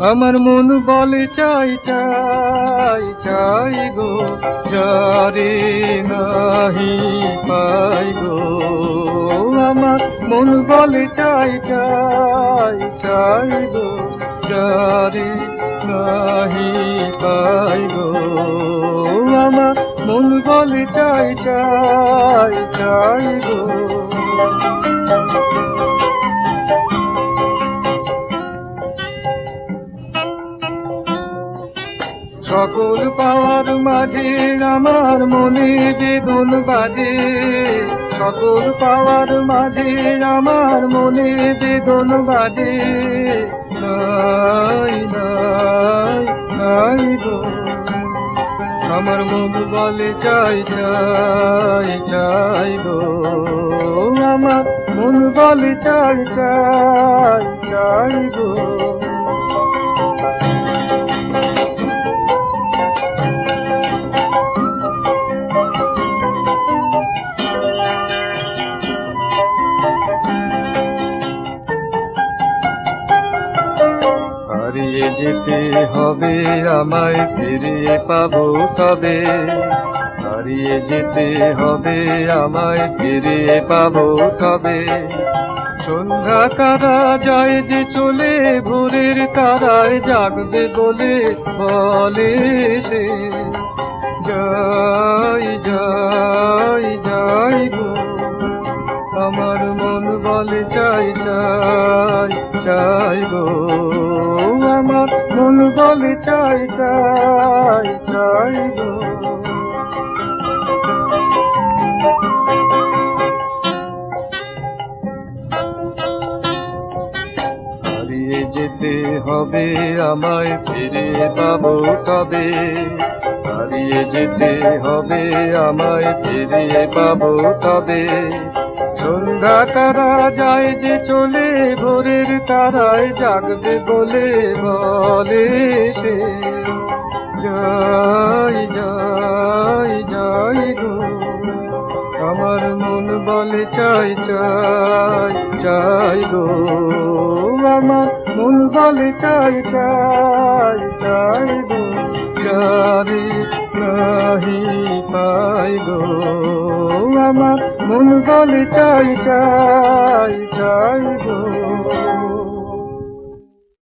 আমার মন বলে চাই চাই চাই গো, যারে নাহি পাই গো। আমার মন বলে চাই চাই চাই গো, যারে নাহি পাই গো। আমার মন বলে চাই চাই চাই গো। সকল পাওয়ার মাঝে আমার মনে বেদন বাজে, সকল পাওয়ার মাঝে আমার মনে বেদন বাজে। নাই নাই নাই গো, আমার মন বলে চাই চাই চাই গো। আমার মন বলে চাই চাই চাই গো। হারিয়ে যেতে হবে আমায়, ফিরিয়ে পাবো তবে। হারিয়ে যেতে হবে আমায়, ফিরিয়ে পাবো তবে। সন্ধ্যা তারা যায় যে চলে, ভোরের তারায় জাগবে বলে বলে সে। যাই যাই যাই গো, আমার মন বলে চাই চাই চাই গো। আমার মন বলে চাই চাই চাই গো। হারিয়ে যেতে হবে আমায়, ফিরিয়ে পাবো তবে। হারিয়ে যেতে হবে আমায়, ফিরিয়ে পাবো তবে। সন্ধ্যা তারা যায় যে চলে, ভোরের তারায় জাগবে বলে বলে সে। যাই যাই যাই গো, আমার মন বলে চাই চাই চাই গো। আমার মন বলে চাই চাই চাই গো, যারে নাহি পাই গো। আমার মন বলে চাই চাই চাই গো।